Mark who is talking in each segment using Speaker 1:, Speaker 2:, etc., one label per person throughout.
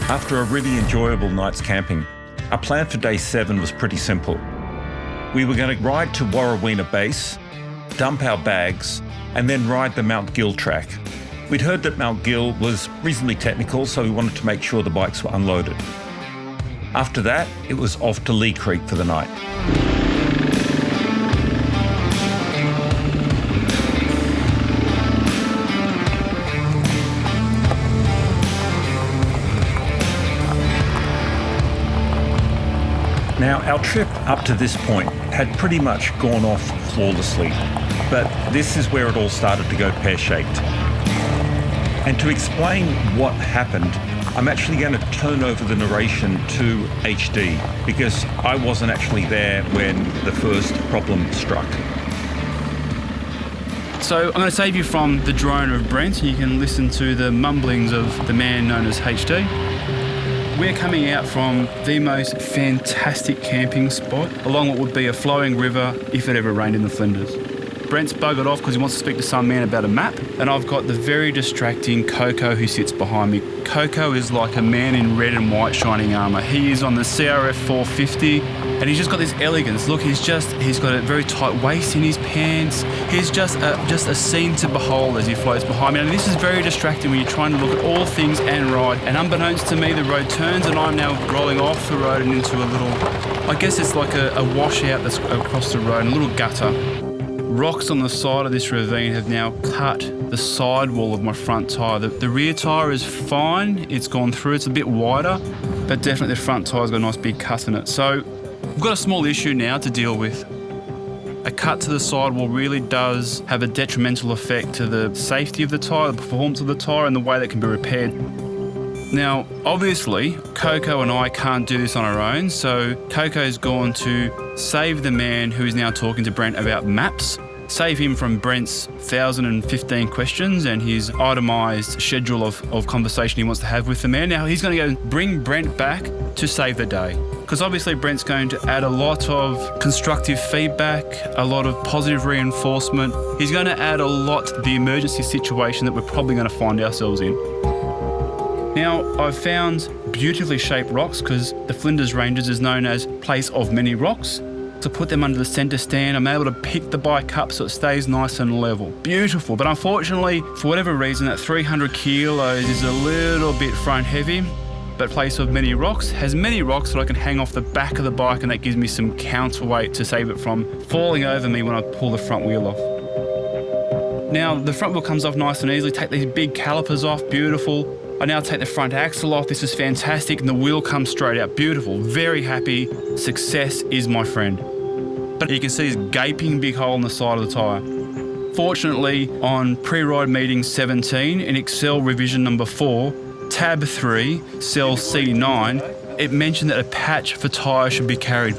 Speaker 1: After a really enjoyable night's camping, our plan for day 7 was pretty simple. We were going to ride to Warraweena base, dump our bags, and then ride the Mount Gill track. We'd heard that Mount Gill was reasonably technical, so we wanted to make sure the bikes were unloaded. After that, it was off to Leigh Creek for the night. Now, our trip up to this point had pretty much gone off flawlessly, but this is where it all started to go pear-shaped. And to explain what happened, I'm actually going to turn over the narration to HD, because I wasn't actually there when the first problem struck.
Speaker 2: So I'm going to save you from the drone of Brent, and you can listen to the mumblings of the man known as HD. We're coming out from the most fantastic camping spot along what would be a flowing river if it ever rained in the Flinders. Brent's buggered off because he wants to speak to some man about a map, and I've got the very distracting Coco who sits behind me. Coco is like a man in red and white shining armour. He is on the CRF 450 and he's just got this elegance. Look, he's got a very tight waist in his pants. He's just a scene to behold as he floats behind me. And this is very distracting when you're trying to look at all things and ride. And unbeknownst to me, the road turns and I'm now rolling off the road and into a little, I guess it's like a washout that's across the road, a little gutter. Rocks on the side of this ravine have now cut the sidewall of my front tyre. The rear tyre is fine, it's gone through, it's a bit wider, but definitely the front tyre's got a nice big cut in it. So we've got a small issue now to deal with. A cut to the sidewall really does have a detrimental effect to the safety of the tyre, the performance of the tyre, and the way that can be repaired. Now, obviously, Coco and I can't do this on our own, so Coco's gone to save the man who is now talking to Brent about maps, save him from Brent's 1,015 questions and his itemised schedule of conversation he wants to have with the man. Now, he's going to go bring Brent back to save the day, because obviously Brent's going to add a lot of constructive feedback, a lot of positive reinforcement. He's going to add a lot to the emergency situation that we're probably going to find ourselves in. Now, I've found beautifully shaped rocks, because the Flinders Ranges is known as place of many rocks. To put them under the centre stand, I'm able to pick the bike up so it stays nice and level. Beautiful, but unfortunately, for whatever reason, that 300 kilos is a little bit front heavy. But place of many rocks has many rocks that I can hang off the back of the bike, and that gives me some counterweight to save it from falling over me when I pull the front wheel off. Now, the front wheel comes off nice and easily. Take these big calipers off, beautiful. I now take the front axle off. This is fantastic, and the wheel comes straight out. Beautiful, very happy. Success is my friend. But you can see this gaping big hole in the side of the tyre. Fortunately, on pre-ride meeting 17 in Excel revision number 4, tab 3, cell C9, it mentioned that a patch for tyre should be carried.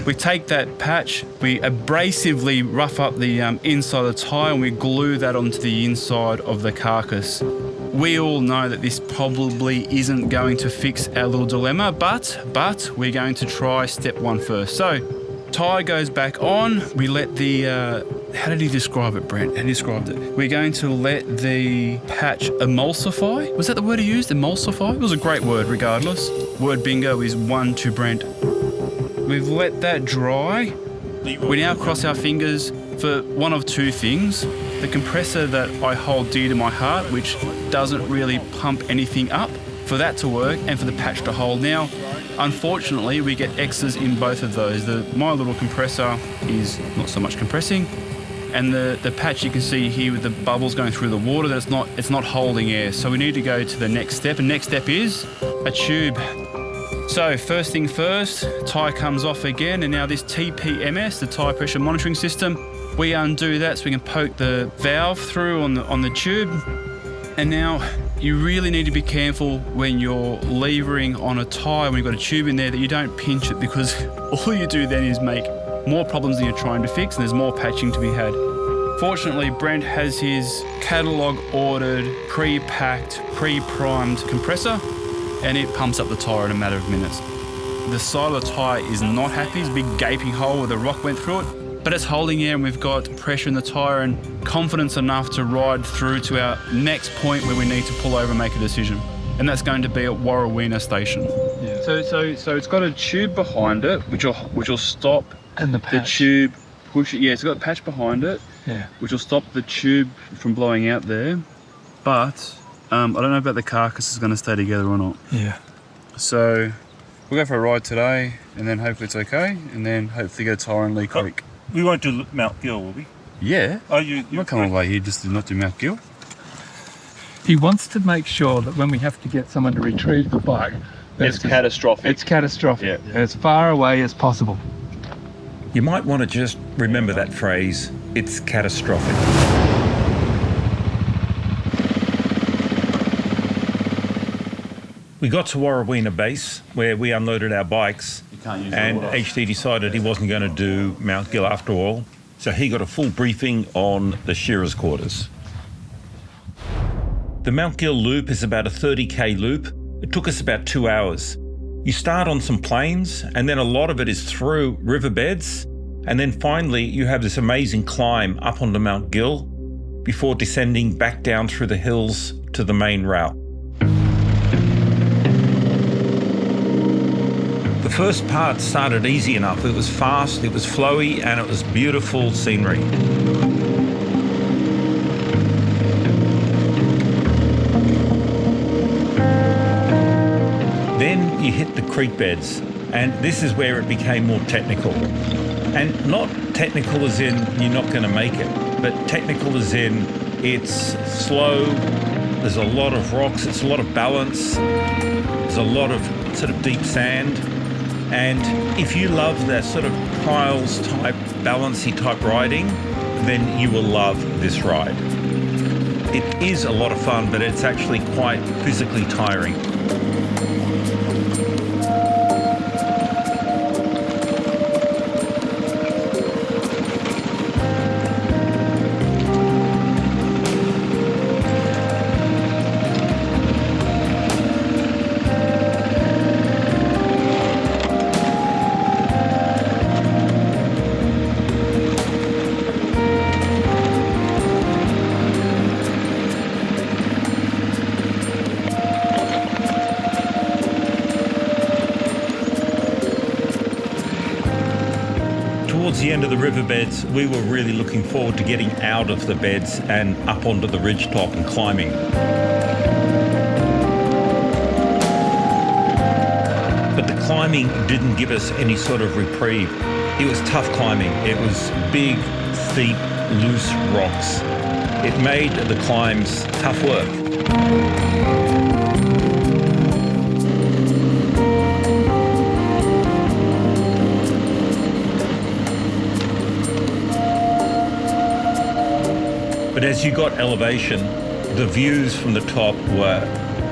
Speaker 2: We take that patch, we abrasively rough up the inside of the tyre, and we glue that onto the inside of the carcass. We all know that this probably isn't going to fix our little dilemma, but we're going to try step 1 first. So, tyre goes back on. We let the, how did he describe it, Brent? How he described it? We're going to let the patch emulsify. Was that the word he used, emulsify? It was a great word regardless. Word bingo is 1 to Brent. We've let that dry. We now cross our fingers for one of two things. The compressor that I hold dear to my heart, which doesn't really pump anything up, for that to work and for the patch to hold. Now, unfortunately, we get X's in both of those. My little compressor is not so much compressing, and the patch you can see here with the bubbles going through the water, that it's not holding air. So we need to go to the next step, and next step is a tube. So first thing first, tyre comes off again, and now this TPMS, the tyre pressure monitoring system, we undo that so we can poke the valve through on the tube. And now you really need to be careful when you're levering on a tyre, when you've got a tube in there, that you don't pinch it, because all you do then is make more problems than you're trying to fix, and there's more patching to be had. Fortunately, Brent has his catalogue ordered, pre-packed, pre-primed compressor, and it pumps up the tyre in a matter of minutes. The side of the tyre is not happy. It's a big gaping hole where the rock went through it, but it's holding air, and we've got pressure in the tyre and confidence enough to ride through to our next point where we need to pull over and make a decision. and that's going to be at Warraweena station.
Speaker 3: Yeah.
Speaker 2: So it's got a tube behind it, which will stop
Speaker 3: And the
Speaker 2: the
Speaker 3: patch.
Speaker 2: tube. Push it. Yeah, it's got a patch behind it,
Speaker 3: Yeah.
Speaker 2: which will stop the tube from blowing out there. But I don't know about the carcass is going to stay together or not.
Speaker 3: Yeah.
Speaker 2: So we'll go for a ride today, and then hopefully it's okay, and then hopefully get a tire in Leigh Creek.
Speaker 1: We won't do Mount Gill, will we?
Speaker 2: Yeah.
Speaker 1: Oh, you
Speaker 2: I'm not coming away here just to not do Mount Gill.
Speaker 3: He wants to make sure that when we have to get someone to retrieve the bike,
Speaker 2: It's catastrophic.
Speaker 3: It's catastrophic.
Speaker 2: Yeah.
Speaker 3: As far away as possible.
Speaker 1: You might want to just remember that phrase, it's catastrophic. We got to Warraweena base where we unloaded our bikes, and HD decided he wasn't going to do Mount Gill after all, so he got a full briefing on the shearer's quarters. The Mount Gill loop is about a 30k loop. It took us about 2 hours. You start on some plains, and then a lot of it is through riverbeds, and then finally you have this amazing climb up onto Mount Gill before descending back down through the hills to the main route. The first part started easy enough. It was fast, it was flowy, and it was beautiful scenery. Then you hit the creek beds, and this is where it became more technical. And not technical as in you're not going to make it, but technical as in it's slow, there's a lot of rocks, it's a lot of balance, there's a lot of sort of deep sand. And if you love that sort of trials type, balancy type riding, then you will love this ride. It is a lot of fun, but it's actually quite physically tiring. Towards the end of the riverbeds, we were really looking forward to getting out of the beds and up onto the ridgetop and climbing. But the climbing didn't give us any sort of reprieve. It was tough climbing. It was big, steep, loose rocks. It made the climbs tough work. But as you got elevation, the views from the top were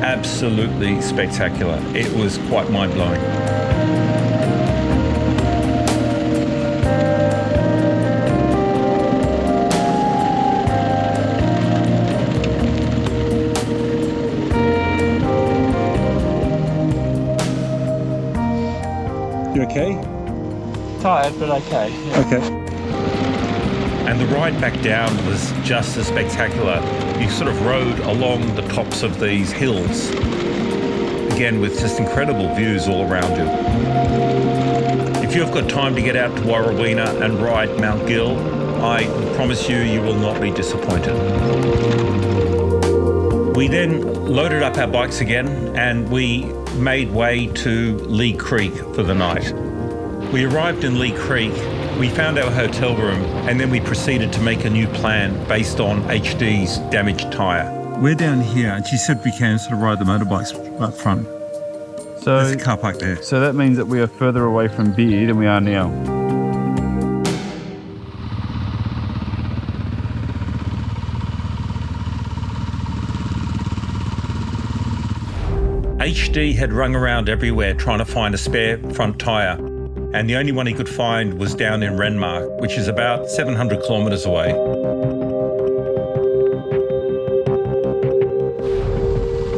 Speaker 1: absolutely spectacular. It was quite mind-blowing. You okay?
Speaker 3: Tired, but okay. Yeah.
Speaker 1: Okay. And the ride back down was just as spectacular. You sort of rode along the tops of these hills, again with just incredible views all around you. If you've got time to get out to Warraweena and ride Mount Gill, I promise you, you will not be disappointed. We then loaded up our bikes again and we made way to Leigh Creek for the night. We arrived in Leigh Creek, we found our hotel room, and then we proceeded to make a new plan based on HD's damaged tyre. We're down here, and she said we can sort of ride the motorbikes up front. There's a car park there.
Speaker 2: So that means that we are further away from beer than we are now.
Speaker 1: HD had rung around everywhere trying to find a spare front tyre, and the only one he could find was down in Renmark, which is about 700 kilometres away.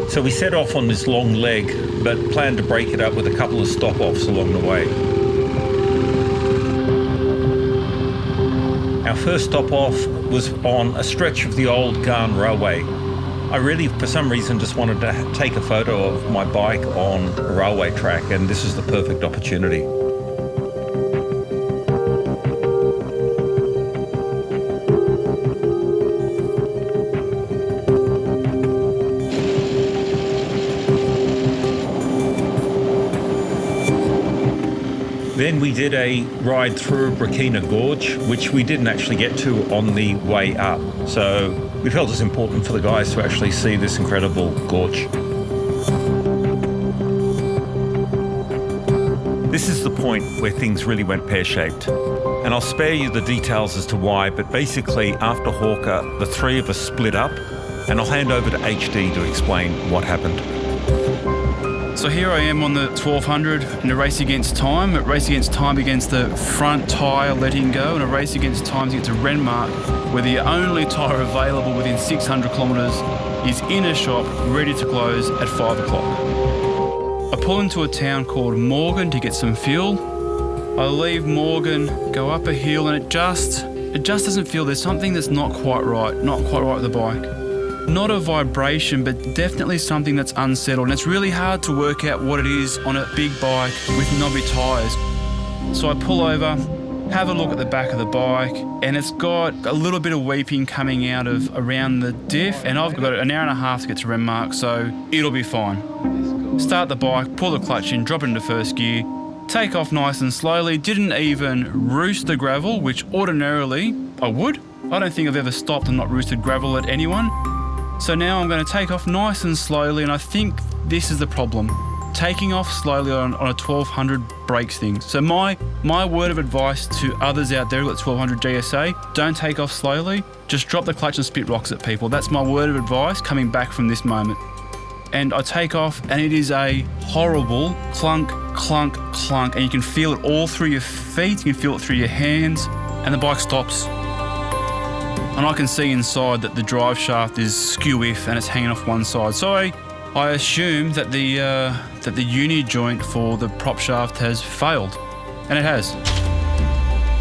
Speaker 1: So we set off on this long leg, but planned to break it up with a couple of stop-offs along the way. Our first stop-off was on a stretch of the old Garn Railway. I really, for some reason, just wanted to take a photo of my bike on a railway track, and this is the perfect opportunity. Then we did a ride through Warraweena Gorge, which we didn't actually get to on the way up. So we felt it's important for the guys to actually see this incredible gorge. This is the point where things really went pear-shaped. And I'll spare you the details as to why, but basically after Hawker, the three of us split up, and I'll hand over to HD to explain what happened.
Speaker 2: So here I am on the 1200 in a race against time. A race against time against the front tyre letting go, and a race against time to get to Renmark, where the only tyre available within 600 kilometres is in a shop ready to close at 5 o'clock. I pull into a town called Morgan to get some fuel. I leave Morgan, go up a hill, and it just doesn't feel, there's something that's not quite right with the bike. Not a vibration, but definitely something that's unsettled. And it's really hard to work out what it is on a big bike with knobby tyres. So I pull over, have a look at the back of the bike, and it's got a little bit of weeping coming out of around the diff, and I've got an hour and a half to get to Renmark, so it'll be fine. Start the bike, pull the clutch in, drop it into first gear, take off nice and slowly, didn't even roost the gravel, which ordinarily I would. I don't think I've ever stopped and not roosted gravel at anyone. So now I'm going to take off nice and slowly, and I think this is the problem. Taking off slowly on a 1200 breaks things. So my word of advice to others out there who've got 1200 GSA, don't take off slowly, just drop the clutch and spit rocks at people. That's my word of advice coming back from this moment. And I take off, and it is a horrible clunk, clunk, clunk, and you can feel it all through your feet, you can feel it through your hands, and the bike stops. And I can see inside that the drive shaft is skew-if and it's hanging off one side. So I assume that the uni joint for the prop shaft has failed, and it has.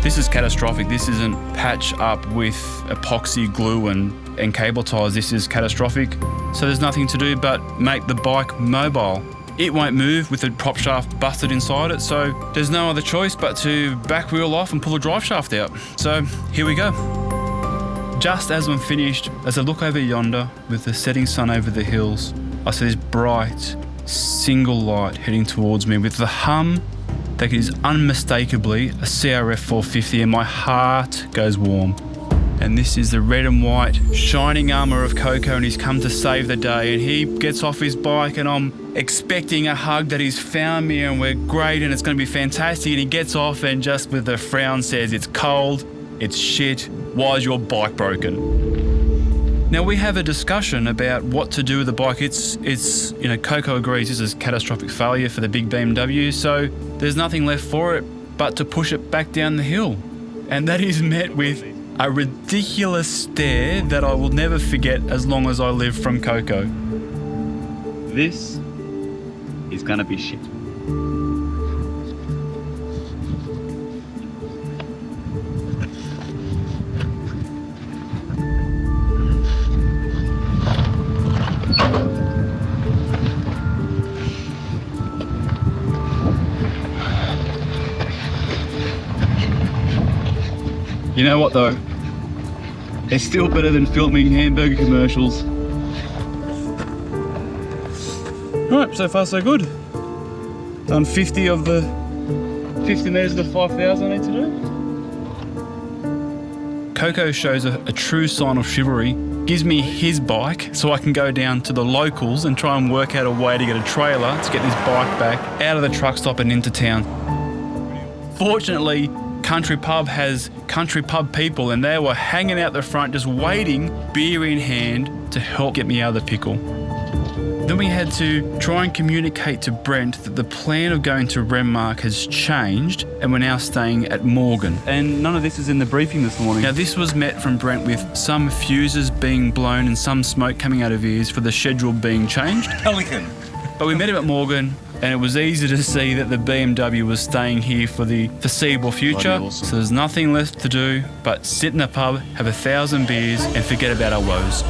Speaker 2: This is catastrophic. This isn't patch up with epoxy glue and cable ties. This is catastrophic. So there's nothing to do but make the bike mobile. It won't move with the prop shaft busted inside it, so there's no other choice but to back wheel off and pull the drive shaft out. So here we go. Just as I'm finished, as I look over yonder with the setting sun over the hills, I see this bright, single light heading towards me with the hum that is unmistakably a CRF 450, and my heart goes warm. And this is the red and white shining armour of Coco, and he's come to save the day, and he gets off his bike, and I'm expecting a hug that he's found me and we're great and it's going to be fantastic, and he gets off and just with a frown says, "It's cold, it's shit, why is your bike broken?" Now we have a discussion about what to do with the bike. It's Coco agrees this is catastrophic failure for the big BMW, so there's nothing left for it but to push it back down the hill. And that is met with a ridiculous stare that I will never forget as long as I live from Coco.
Speaker 4: This is gonna be shit. You know what though? It's still better than filming hamburger commercials. Alright, so far so good. Done 50 of the 50 metres of the 5,000 I need to do.
Speaker 2: Coco shows a true sign of chivalry, gives me his bike so I can go down to the locals and try and work out a way to get a trailer to get this bike back out of the truck stop and into town. Fortunately, Country Pub has Country Pub people, and they were hanging out the front just waiting, beer in hand, to help get me out of the pickle. Then we had to try and communicate to Brent that the plan of going to Renmark has changed and we're now staying at Morgan.
Speaker 4: And none of this is in the briefing this morning.
Speaker 2: Now this was met from Brent with some fuses being blown and some smoke coming out of ears for the schedule being changed.
Speaker 1: Pelican.
Speaker 2: But we met him at Morgan, and it was easy to see that the BMW was staying here for the foreseeable future.
Speaker 4: Awesome.
Speaker 2: So there's nothing left to do but sit in the pub, have 1,000 beers and forget about our woes.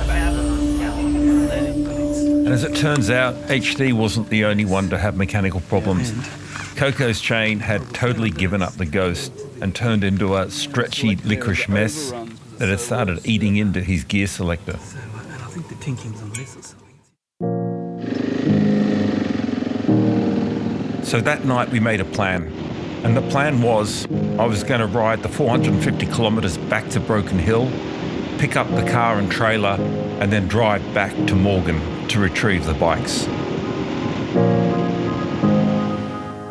Speaker 1: And as it turns out, HD wasn't the only one to have mechanical problems. Coco's chain had totally given up the ghost and turned into a stretchy licorice mess that had started eating into his gear selector.
Speaker 5: And I think the tinking's on this or something.
Speaker 1: So that night we made a plan. And the plan was I was going to ride the 450 kilometres back to Broken Hill, pick up the car and trailer, and then drive back to Morgan to retrieve the bikes.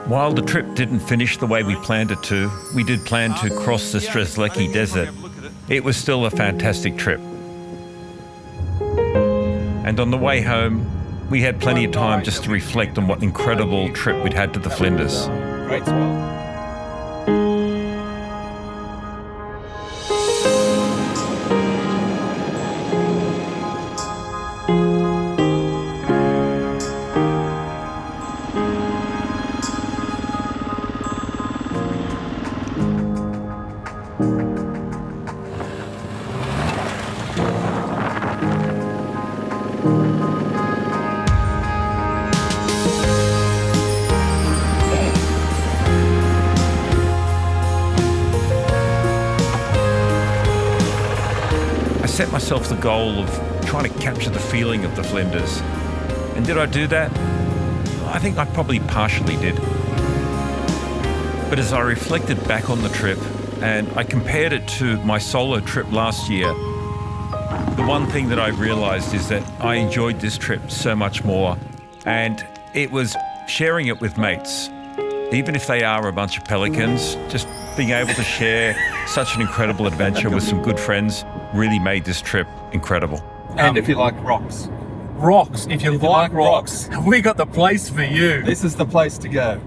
Speaker 1: While the trip didn't finish the way we planned it to, we did plan to cross the Strzelecki Desert. It was still a fantastic trip. And on the way home, we had plenty of time just to reflect on what an incredible trip we'd had to the Flinders.
Speaker 4: Great swell.
Speaker 1: I set myself the goal of trying to capture the feeling of the Flinders. And did I do that? I think I probably partially did. But as I reflected back on the trip and I compared it to my solo trip last year, the one thing that I realised is that I enjoyed this trip so much more, and it was sharing it with mates. Even if they are a bunch of pelicans, just being able to share such an incredible adventure with some good friends really made this trip incredible.
Speaker 5: And if you like rocks.
Speaker 3: Rocks. If you like rocks, we got the place for you.
Speaker 5: This is the place to go.